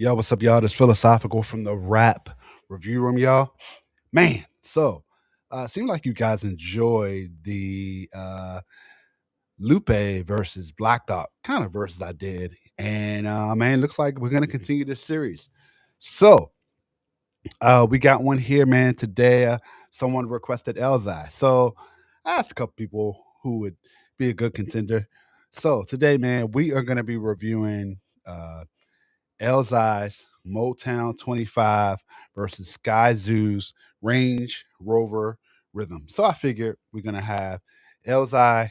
Yo, what's up, y'all? This philosophical from the rap review room, y'all. Man, so seemed like you guys enjoyed the Lupe versus Black Dot kind of versus I did, and man, looks like we're gonna continue this series. So we got one here, man. Today, someone requested Elzhi, so I asked a couple people who would be a good contender. So today, man, we are gonna be reviewing. Elzhi's Motown 25 versus Skyzoo's Range Rover Rhythm. So I figured we're gonna have Elzhi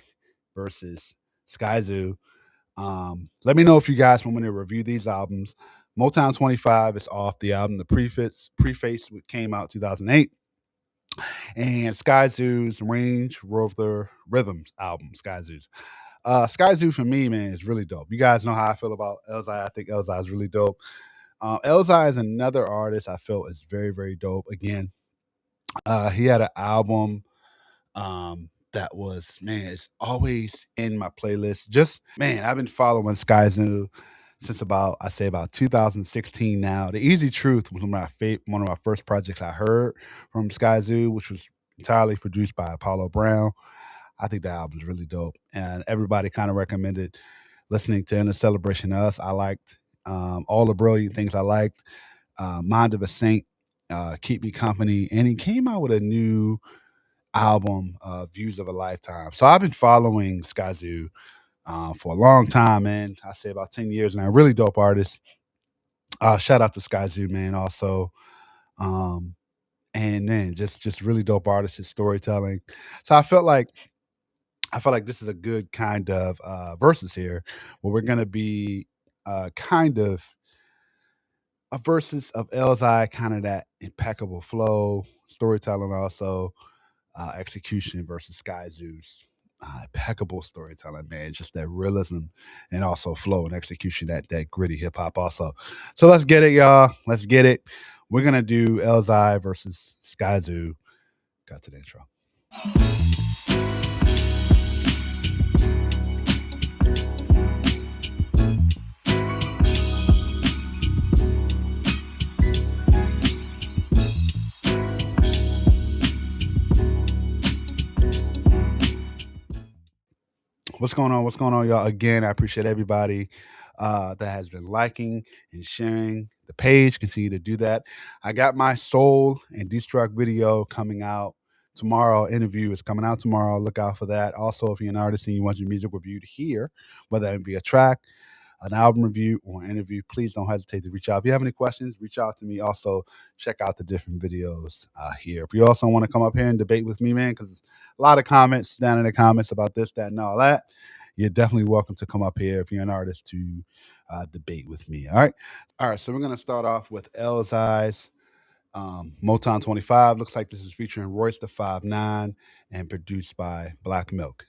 versus Skyzoo. Let me know if you guys want me to review these albums. Motown 25 is off the album. The preface came out 2008, and Skyzoo's Range Rover Rhythms album. Skyzoo for me, man, is really dope. You guys know how I feel about Elzhi. I think Elzhi is really dope. Elzhi is another artist I feel is very, very dope. Again, he had an album that was, man, it's always in my playlist. Just, man, I've been following Skyzoo since about 2016 now. The Easy Truth was one of my first projects I heard from Skyzoo, which was entirely produced by Apollo Brown. I think the album's really dope. And everybody kind of recommended listening to In a Celebration of Us. I liked all the brilliant things I liked. Mind of a Saint, Keep Me Company. And he came out with a new album, Views of a Lifetime. So I've been following Skyzoo for a long time, man. I say about 10 years now. Really dope artist. Shout out to Skyzoo, man, also. And man, just really dope artist, his storytelling. So I felt like this is a good kind of versus here, where we're gonna be kind of a versus of Elzhi, kind of that impeccable flow, storytelling, also execution versus Skyzoo's impeccable storytelling, man. Just that realism and also flow and execution, that gritty hip hop, also. So let's get it, y'all. Let's get it. We're gonna do Elzhi versus Skyzoo. Got to the intro. What's going on? What's going on, y'all? Again, I appreciate everybody that has been liking and sharing the page. Continue to do that. I got my Soul and Destruct video coming out tomorrow. Interview is coming out tomorrow. Look out for that. Also, if you're an artist and you want your music reviewed here, whether it be a track, an album review, or an interview, please don't hesitate to reach out. If you have any questions, reach out to me. Also, check out the different videos here. If you also want to come up here and debate with me, man, because a lot of comments down in the comments about this, that, and all that, you're definitely welcome to come up here if you're an artist to debate with me. All right. So we're gonna start off with Elzhi's Motown 25. Looks like this is featuring Royce the 5'9" and produced by Black Milk.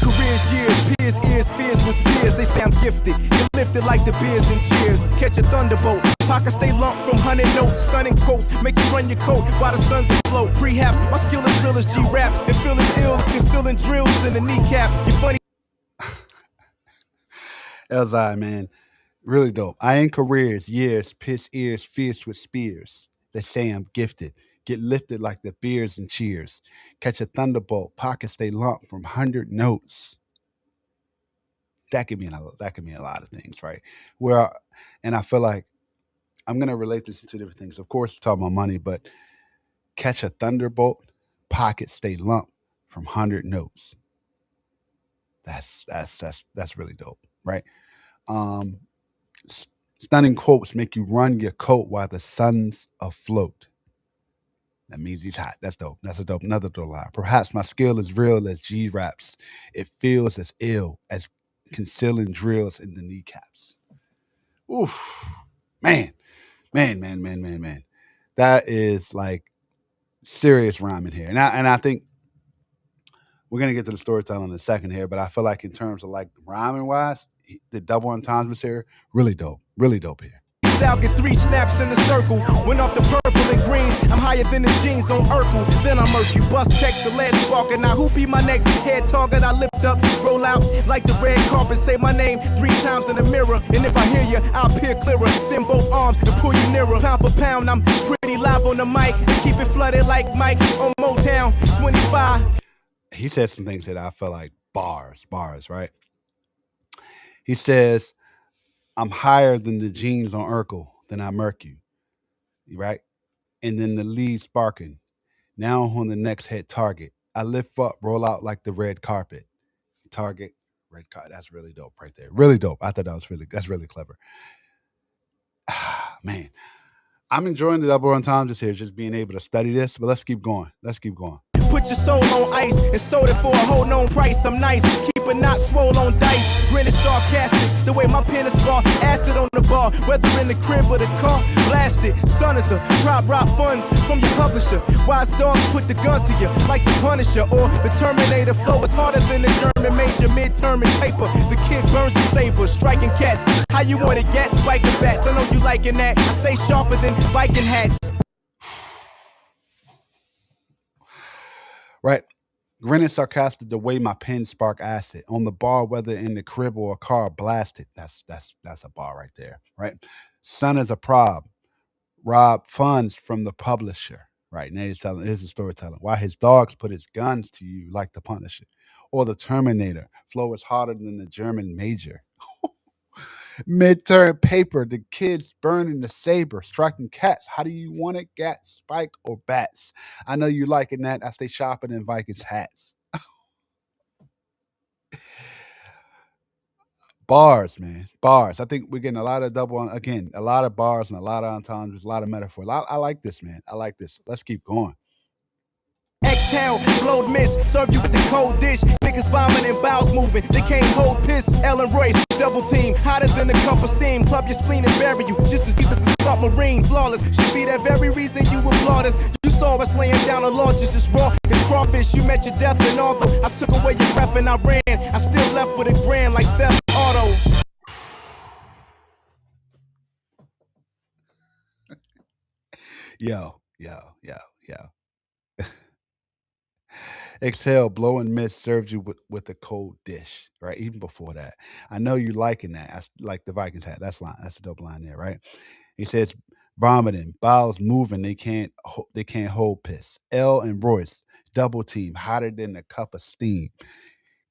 Careers, years, peers, ears, fears with spears. They sound gifted. You're lifted like the beers and cheers. Catch a thunderbolt. Pockets stay lumped from 100 notes. Stunning quotes make you run your coat while the sun's afloat. Prehaps, my skill is real as G-raps. And feel as ill as concealing drills in the kneecap. You funny. Elzhi, man, really dope. I ain't careers, years, piss ears, fierce with spears. They say I'm gifted. Get lifted like the beers and cheers. Catch a thunderbolt. Pockets stay lumped from 100 notes. That could mean a lot of things, right? Where, and I feel like I'm gonna relate this to two different things. Of course, talk about money, but catch a thunderbolt. Pockets stay lumped from 100 notes. That's really dope, right? Um, Stunning quotes make you run your coat while the sun's afloat. That means he's hot. That's dope. That's another dope line. Perhaps my skill is real as G raps. It feels as ill as concealing drills in the kneecaps. Oof, man. Man. That is like serious rhyming here. And I think we're gonna get to the storytelling in a second here, but I feel like in terms of like rhyming wise, the double entendres here, really dope here. Style get 3 snaps in the circle. Went off the purple and greens. I'm higher than the jeans on Urkel. Then I murk you. Bust text the last sparker. Now who be my next head target? I lift up, roll out like the red carpet. Say my name 3 times in the mirror. And if I hear you, I'll appear clearer. Extend both arms and pull you nearer. Pound for pound, I'm pretty live on the mic. Keep it flooded like Mike on Motown. 25. He said some things that I felt like bars, right? He says, I'm higher than the jeans on Urkel, then I murk you, right? And then the lead sparking. Now on the next hit target. I lift up, roll out like the red carpet. Target, red carpet. That's really dope right there. Really dope. I thought that's really clever. Man, I'm enjoying the double entendres here, just being able to study this. But let's keep going. Put your soul on ice and sold it for a whole known price. I'm nice, keep it not swole on dice. Grin is sarcastic, the way my pen is bar. Acid on the bar, whether in the crib or the car. Blasted, son is a prop rock funds from your publisher. Wise dogs put the guns to you like the Punisher or the Terminator. Flow is harder than the German major midterm in paper. The kid burns the saber, striking cats. How you want it, gat spiking bats? I know you liking that. I stay sharper than Viking hats. Right? Grinning sarcastic the way my pen spark acid on the bar, whether in the crib or a car blasted. That's a bar right there, right? Son is a prob. Rob funds from the publisher, right? Now here's the storytelling. Why his dogs put his guns to you like the Punisher, or the Terminator. Flow is harder than the German major. Midterm paper, the kids burning the saber, striking cats. How do you want it? Gat, spike, or bats? I know you liking that. I stay shopping in Vikings hats. Bars, man. Bars. I think we're getting a lot of again, a lot of bars and a lot of entendres, a lot of metaphor. I like this, man. I like this. Let's keep going. Exhale, blowed mist, serve you with the cold dish. Niggas vomiting, bowels moving, they can't hold piss. Ellen Royce, double team, hotter than a cup of steam. Club your spleen and bury you, just as deep as a submarine. Flawless, should be that very reason you applaud us. You saw us laying down a law just as raw as crawfish. You met your death, and although I took away your breath and I ran, I still left with a grand like Theft Auto. Yo. Exhale, blow and mist serves you with a cold dish, right? Even before that. I know you liking that. Like the Vikings hat. That's a dope line there, right? He says, vomiting, bowels moving, they can't hold piss. L and Royce, double team, hotter than a cup of steam.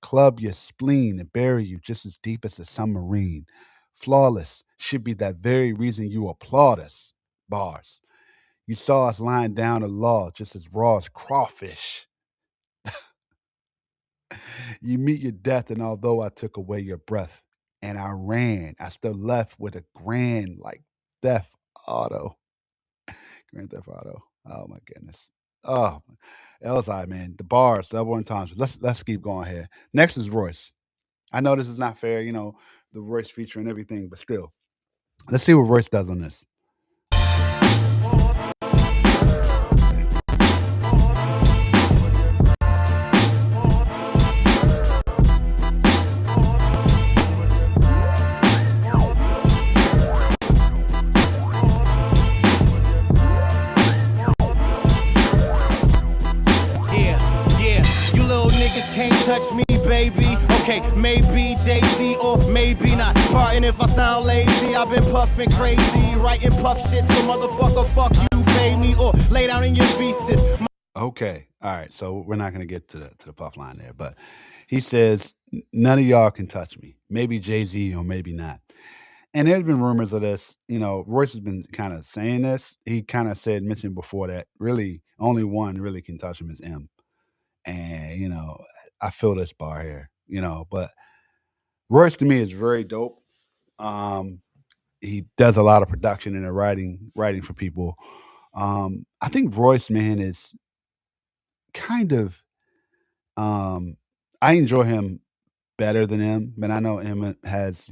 Club your spleen and bury you just as deep as a submarine. Flawless should be that very reason you applaud us. Bars. You saw us lying down the law just as raw as crawfish. You meet your death, and although I took away your breath and I ran, I still left with a grand like Theft Auto. Grand Theft Auto. Oh my goodness. Oh, Elzhi, man, the bars, double entendres. Let's keep going here. Next is Royce. I know this is not fair, the Royce feature and everything, but still, let's see what Royce does on this. Yeah, you little niggas can't touch me, baby. Okay, maybe Jay-Z or maybe not. Pardon if I sound lazy, I've been puffing crazy, writing puff shit, so motherfucker, fuck you, pay me, or lay down in your feces. Okay, all right. So we're not gonna get to the puff line there, but he says none of y'all can touch me. Maybe Jay Z or maybe not. And there's been rumors of this. Royce has been kind of saying this. He kind of mentioned before that really only one really can touch him is M. And I feel this bar here. But Royce to me is very dope. Um, he does a lot of production and writing for people. I think Royce, man, is kind of I enjoy him better than him, but I know him has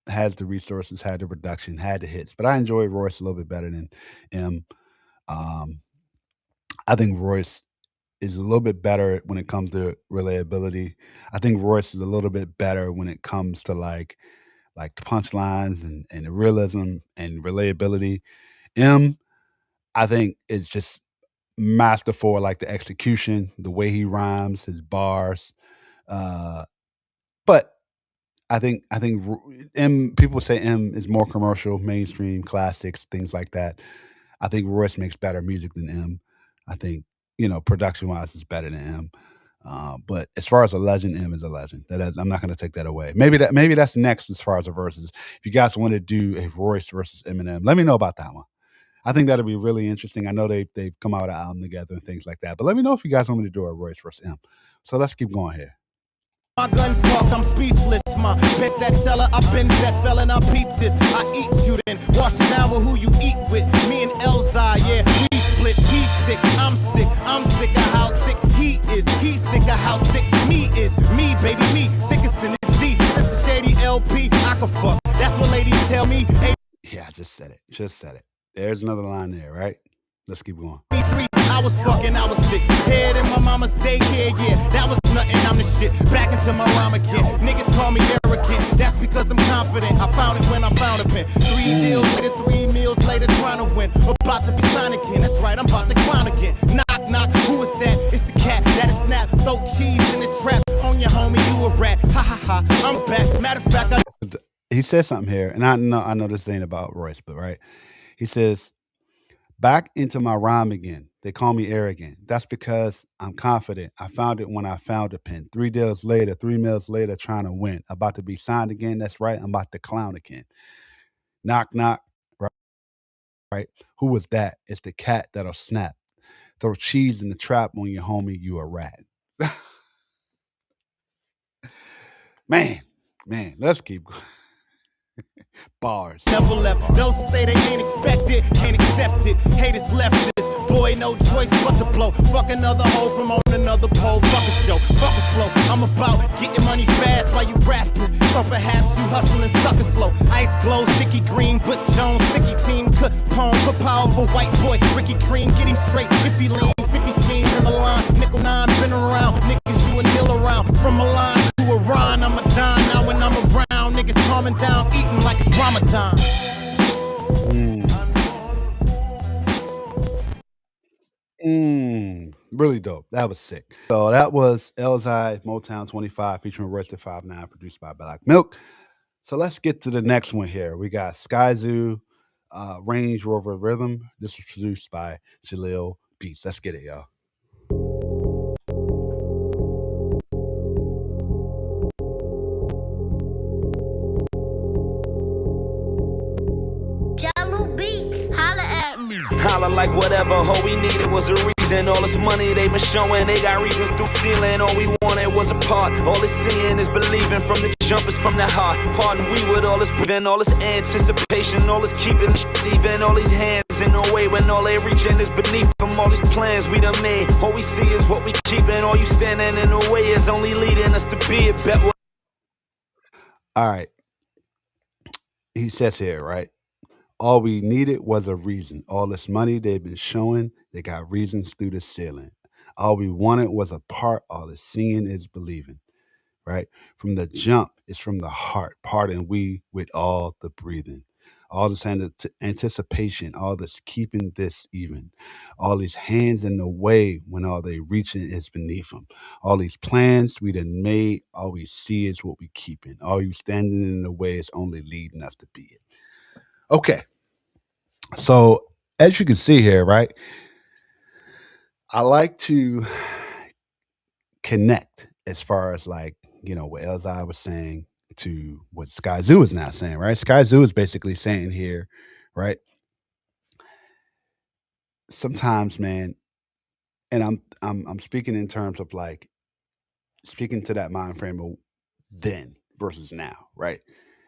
has the resources, had the production, had the hits. But I enjoy Royce a little bit better than M. Um, I think Royce is a little bit better when it comes to reliability. I think Royce is a little bit better when it comes to like the punchlines and the realism and reliability. M, I think, is just masterful, like the execution, the way he rhymes, his bars. Uh, but I think M, people say M is more commercial, mainstream, classics, things like that. I think Royce makes better music than M. I think, production wise, is better than M. But as far as a legend, M is a legend. That is, I'm not going to take that away. Maybe that's next as far as the verses. If you guys want to do a Royce versus Eminem, let me know about that one. I think that'll be really interesting. I know they've come out with an album together and things like that. But let me know if you guys want me to do a Royce versus M. So let's keep going here. My guns talk, I'm speechless. My bitch that teller, I binge that fella, and I peep this. I eat you then, wash you down with who you eat with. Me and Elzhi, yeah, we split. He's sick, I'm sick of how sick he is. He's sick of how sick me is. Me, baby, me, sickest in the D. Sister Shady LP, I can fuck. That's what ladies tell me. Hey, Yeah, I just said it. Just said it. There's another line there, right? Let's keep going. 3, I was fucking, I was 6. Head in my mama's daycare, yeah. That was nothing, I'm the shit. Back into my rhyme again. Niggas call me arrogant. That's because I'm confident. I found it when I found a pen. 3 deals later, 3 meals later, trying to win. About to be signed again. That's right, I'm about to clown again. Knock, knock, who is that? It's the cat that is snap. Throw cheese in the trap. On your homie, you a rat. Ha ha ha, I'm back. Matter of fact, He says something here, and I know this ain't about Royce, but right. He says, back into my rhyme again. They call me arrogant. That's because I'm confident. I found it when I found a pen. 3 deals later, 3 meals later, trying to win. About to be signed again. That's right. I'm about to clown again. Knock, knock. Right, right. Who was that? It's the cat that'll snap. Throw cheese in the trap on your homie. You a rat. man, man. Let's keep going. Bars. never left. Those who say they ain't expected, can't accept it. Haters left this. Boy, no choice but to blow. Fuck another hoe from on another pole. Fuck a show, fuck a flow. I'm about getting money fast while you rapping. So perhaps you hustling, sucker slow. Ice glow, sticky green, Butch Jones, sicky team, cut pone, put powerful white boy. Ricky Cream, get him straight if he lean. 50 fiends in the line, nickel 9, been around. Niggas, you a nil around. From a line to a rhyme, I'm a dime. Now when I'm around, niggas calming down, eating like it's Ramadan. Really dope. That was sick. So that was Elzhi Motown 25 featuring Royce da 5'9", produced by Black Milk. So let's get to the next one here. We got Skyzoo, Range Rover Rhythm. This was produced by Jaleel Beats. Let's get it, y'all. Jello Beats, holla at me. Holla like whatever, all we needed was a reason. All this money they been showing, they got reasons through ceiling. All we wanted was a part, all it's seeing is believing. From the jumpers from the heart, pardon we with all this breathing, all this anticipation, all this keeping leaving, all these hands in the way when all they reaching is beneath them. All these plans we done made, all we see is what we keeping. All you standing in the way is only leading us to be a better. All right. He says here, right? All we needed was a reason. All this money they've been showing, they got reasons through the ceiling. All we wanted was a part. All the seeing is believing, right? From the jump, it's from the heart. Pardon we with all the breathing. All this anticipation, all this keeping this even. All these hands in the way when all they reaching is beneath them. All these plans we done made, all we see is what we keeping. All you standing in the way is only leading us to be it. Okay. So as you can see here, right, I like to connect as far as like, what Elzhi was saying to what Skyzoo is now saying, right? Skyzoo is basically saying here, right? Sometimes, man, and I'm speaking in terms of like speaking to that mind frame of then versus now, right?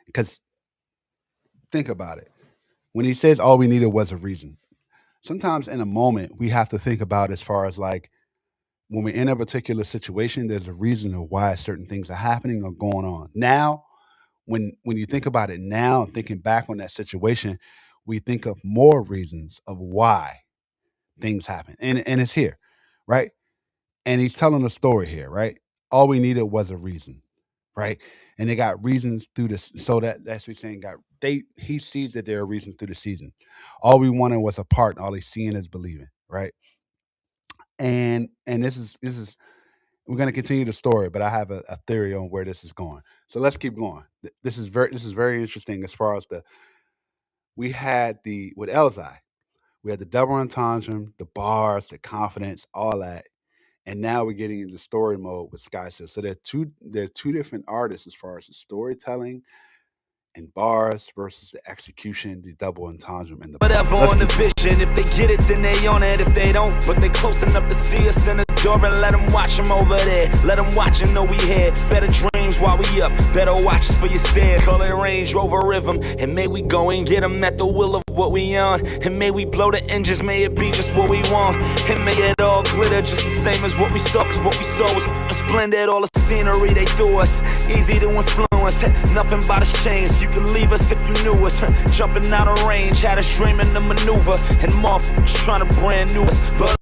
Because think about it. When he says all we needed was a reason, sometimes in a moment we have to think about as far as like when we're in a particular situation, there's a reason of why certain things are happening or going on. Now when you think about it now, thinking back on that situation, we think of more reasons of why things happen, and it's here, right? And he's telling a story here, right? All we needed was a reason, right? And they got reasons through this, so that's what he's saying. Got they he sees that there are reasons through the season. All we wanted was a part, and all he's seeing is believing, right? And this is we're going to continue the story, but I have a theory on where this is going. So let's keep going. This is very interesting as far as the we had the with Elzhi, we had the double entendre, the bars, the confidence, all that, and now we're getting into story mode with Skyzoo. So they're two different artists as far as the storytelling and bars versus the execution, the double entendre, and the bars. Whatever Let's on the keep going. vision. If they get it, then they on it. If they don't, but they close enough to see us in the door, and let them watch them over there. Let them watch and know we here. Better dreams while we up. Better watch us for your stare. Call it Range Rover rhythm. And may we go and get them at the will of what we on. And may we blow the engines. May it be just what we want. And may it all glitter just the same as what we saw. Cause what we saw was splendid. All the scenery they threw us. Easy to influence. Nothing but us changed. You can leave us if you knew us. Jumping out of range, had us dreaming the maneuver, and motherfuckers trying to brand new us. But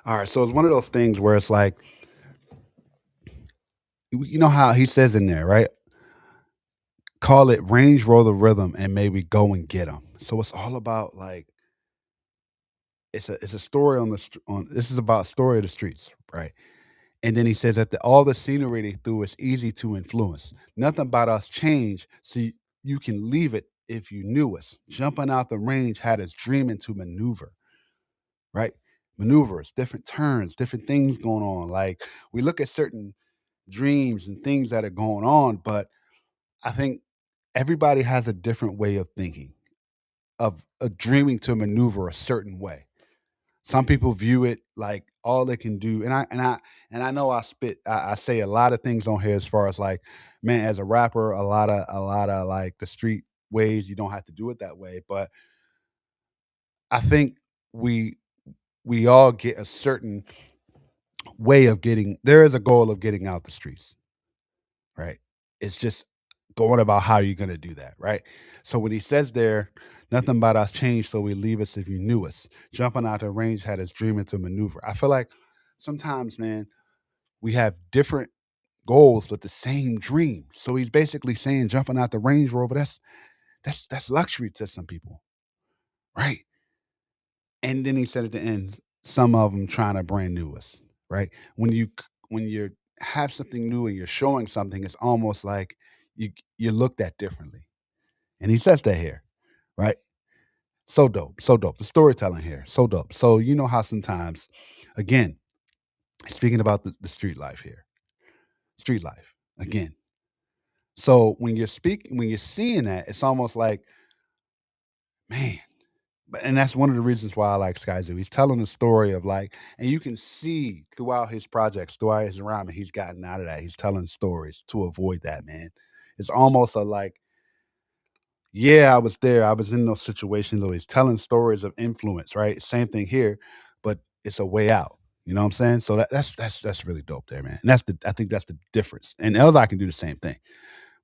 All right, so it's one of those things where it's like, you know how he says in there, right? Call it Range Rover rhythm, and maybe go and get them. So it's all about like it's a story on on this is about story of the streets, right? And then he says that all the scenery they threw is easy to influence. Nothing about us changed, so you can leave it if you knew us. Jumping out the range had us dreaming to maneuver, right? Maneuvers, different turns, different things going on. Like we look at certain dreams and things that are going on, but I think everybody has a different way of thinking, of dreaming to maneuver a certain way. Some people view it like all they can do, and I know I say a lot of things on here as far as like, man, as a rapper, a lot of like the street ways you don't have to do it that way, but I think we we all get a certain way of getting. There is a goal of getting out the streets, right? It's just going about how you're going to do that, right? So when he says there, nothing about us changed, so we leave us if you knew us. Jumping out the range had us dreaming to maneuver. I feel like sometimes, man, we have different goals but the same dream. So he's basically saying jumping out the Range Rover, that's luxury to some people, right? And then he said at the end, some of them trying to brand new us, right? When you have something new and you're showing something, it's almost like you're looked at differently. And he says that here, right? So dope, so dope. The storytelling here, so dope. So you know how sometimes, again, speaking about the street life here, street life again. So when you're seeing that, it's almost like, man, and that's one of the reasons why I like Skyzoo. He's telling a story of like, and you can see throughout his projects, throughout his rhyming, he's gotten out of that. He's telling stories to avoid that, man. It's almost a like, yeah, I was there. I was in those situations. Or he's telling stories of influence, right? Same thing here, but it's a way out. You know what I'm saying? So that's really dope there, man. And I think that's the difference. And Elzhi can do the same thing.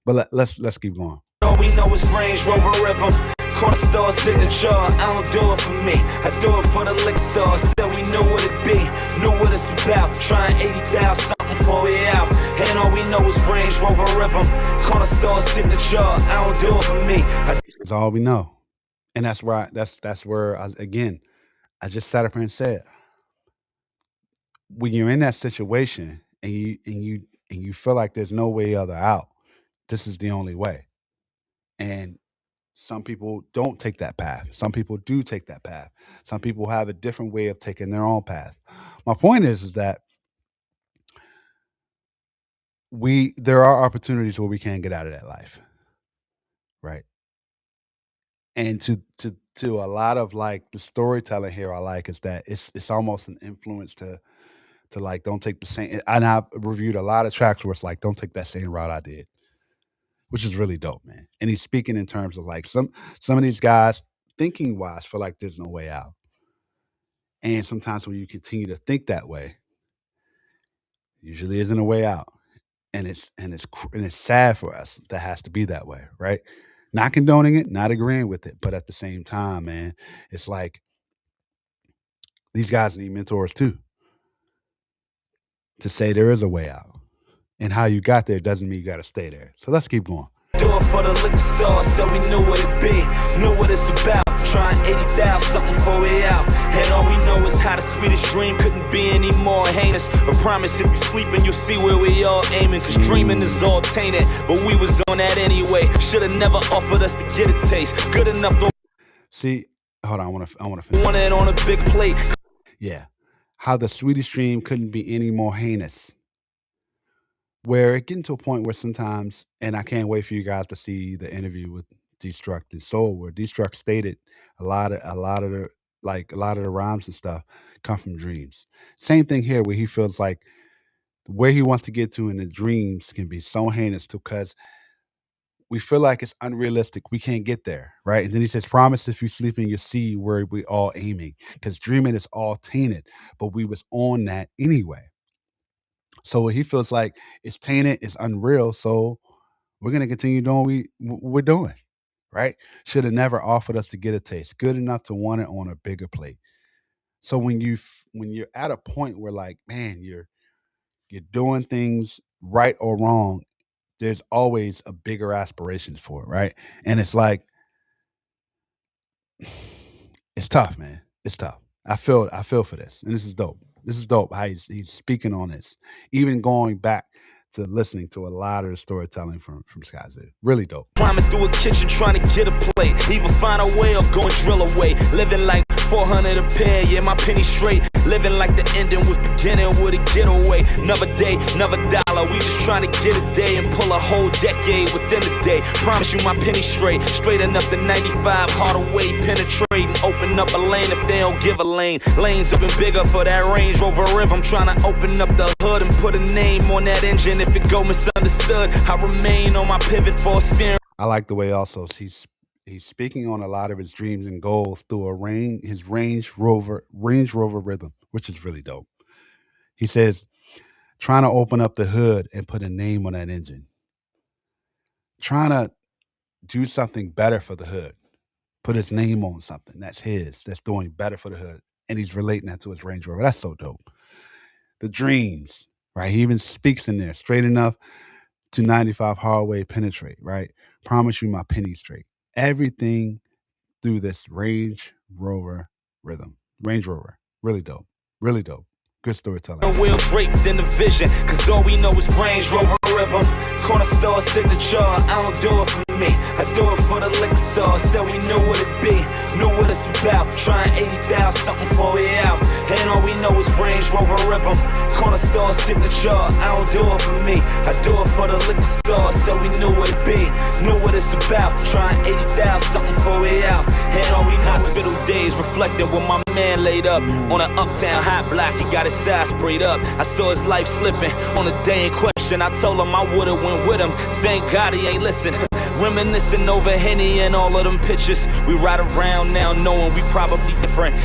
But let's keep going. all we know is Range Rover rhythm. Corner store signature, I don't do it for me, I do it for the liquor store. Said we knew what it be, knew what it's about. Trying 80,000 something for we out. And all we know is Range Rover rhythm. Corner store signature, I don't do it for me. That's all we know. And that's where again, I just sat up here and said, when you're in that situation and you feel like there's no way other out, this is the only way. And some people don't take that path. Some people do take that path. Some people have a different way of taking their own path. My point is that there are opportunities where we can't get out of that life, right? And to a lot of like the storytelling here, I like is that it's almost an influence to like don't take the same. And I've reviewed a lot of tracks where it's like don't take that same route I did, which is really dope, man. And he's speaking in terms of like some of these guys thinking wise feel like there's no way out, and sometimes when you continue to think that way, usually isn't a way out. and it's sad for us that has to be that way, right? Not condoning it, not agreeing with it, but at the same time, man, it's like these guys need mentors too to say there is a way out. And how you got there doesn't mean you got to stay there. So let's keep going. Do it for the liquor store, so we knew what it be, knew what it's about. Trying 80,000 something for we out. And all we know is how the sweetest dream couldn't be any more heinous. I promise if you sleeping, you'll see where we all aiming. Cause dreaming is all tainted, but we was on that anyway. Should've never offered us to get a taste. Good enough to See, hold on, I want to finish. want it on a big plate. Yeah. How the sweetest dream couldn't be any more heinous. Where it getting to a point where sometimes, and I can't wait for you guys to see the interview with Destruct and Soul, where Destruct stated a lot of the rhymes and stuff come from dreams. Same thing here, where he feels like where he wants to get to in the dreams can be so heinous because we feel like it's unrealistic. We can't get there, right? And then he says, "Promise if you sleeping, you see where we all aiming." Because dreaming is all tainted, but we was on that anyway. So he feels like it's tainted, it's unreal. So we're gonna continue doing what we're doing, right? Should have never offered us to get a taste. Good enough to want it on a bigger plate. So when you're at a point where like, man, you're doing things right or wrong, there's always a bigger aspirations for it, right? And it's like it's tough, man. It's tough. I feel for this, and this is dope. This is dope. How he's speaking on this, even going back to listening to a lot of the storytelling from Skyzoo. Really dope. Climbing through a kitchen trying to get a plate. Either find a way or go and drill away. Living like 400 a pair, yeah, my penny straight. Living like the ending was beginning with a getaway. Another day, another dollar. We just trying to get a day and pull a whole decade within a day. Promise you my penny straight. Straight enough to 95, hard away, penetrating. Open up a lane if they don't give a lane. Lanes up and bigger for that Range Rover Riv. I'm trying to open up the hood and put a name on that engine. If it go misunderstood, I remain on my pivot for a steering. I like the way also he's speaking on a lot of his dreams and goals through his Range Rover rhythm, which is really dope. He says, trying to open up the hood and put a name on that engine. Trying to do something better for the hood. Put his name on something that's his, that's doing better for the hood. And he's relating that to his Range Rover. That's so dope. The dreams, right? He even speaks in there, straight enough to 95 hard way penetrate, right? Promise you my penny straight. Everything through this Range Rover rhythm. Range Rover. Really dope. Really dope. Good storytelling. Wheels draped in the vision, cause all we know is Range Rover rhythm. Corner store signature, I don't do it for me, I do it for the liquor store. Said we knew what it be, knew what it's about. Trying 80,000 something for we out. And all we know is Range Rover rhythm. Corner store signature, I don't do it for me, I do it for the liquor store. Said we knew what it be, knew what it's about. Trying 80,000 something for we out. And all we know is hospital days reflecting when my man laid up on an uptown hot block. He got his side sprayed up. I saw his life slipping on the day in question. I told him I would've went with him. Thank God he ain't listen. Reminiscing over Henny and all of them pictures. We ride around now knowing we probably different.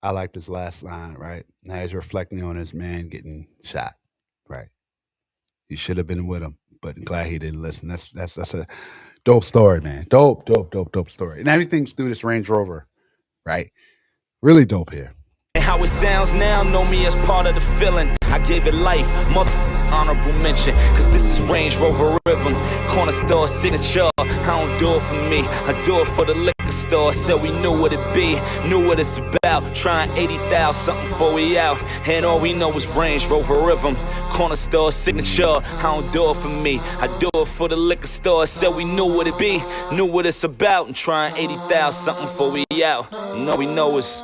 I like this last line, right? Now he's reflecting on his man getting shot, right? He should have been with him, but I'm glad he didn't listen. That's a dope story, man. Dope story. And everything's through this Range Rover, right? Really dope here. And how it sounds now, know me as part of the feeling. I gave it life, mother honorable mention. Cause this is Range Rover rhythm. Corner store signature, I don't do it for me, I do it for the liquor store. Said we knew what it be, knew what it's about. Trying 80,000 something before we out. And all we know is Range Rover rhythm. Corner store signature, I don't do it for me, I do it for the liquor store. Said we knew what it be, knew what it's about. And trying 80,000 something before we out. And all we know is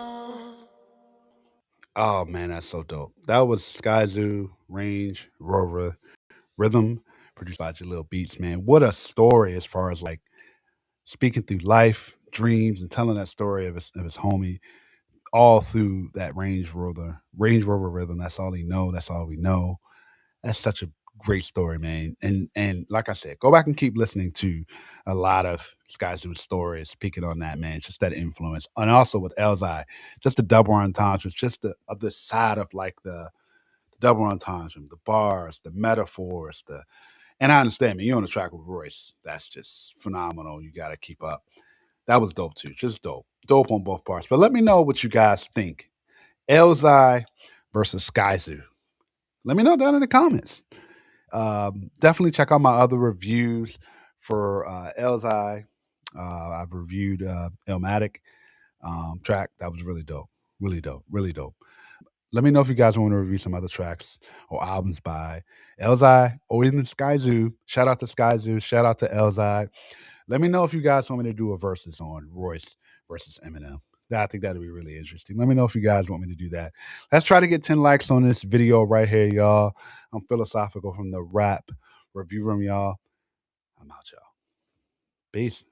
Oh man, that's so dope. That was Skyzoo, Range Rover Rhythm, produced by Jalil Beats, man. What a story as far as like speaking through life, dreams, and telling that story of his homie all through that Range Rover rhythm. That's all he know. That's all we know. That's such a great story, man. And like I said, go back and keep listening to a lot of Skyzoo's stories, speaking on that, man. Just that influence, and also with Elzhi, just the double entendres, just the other side of like the double entendre, the bars, the metaphors, and I understand, man, you're on the track with Royce. That's just phenomenal. You got to keep up. That was dope too. Just dope. Dope on both parts. But let me know what you guys think. Elzhi versus Skyzoo. Let me know down in the comments. Definitely check out my other reviews for Elzhi. I've reviewed Illmatic track. That was really dope. Really dope. Really dope. Let me know if you guys want to review some other tracks or albums by Elzhi or even Skyzoo. Shout out to Skyzoo. Shout out to Elzhi. Let me know if you guys want me to do a versus on Royce versus Eminem. I think that'd be really interesting. Let me know if you guys want me to do that. Let's try to get 10 likes on this video right here, y'all. I'm philosophical from the rap review room, y'all. I'm out, y'all. Peace.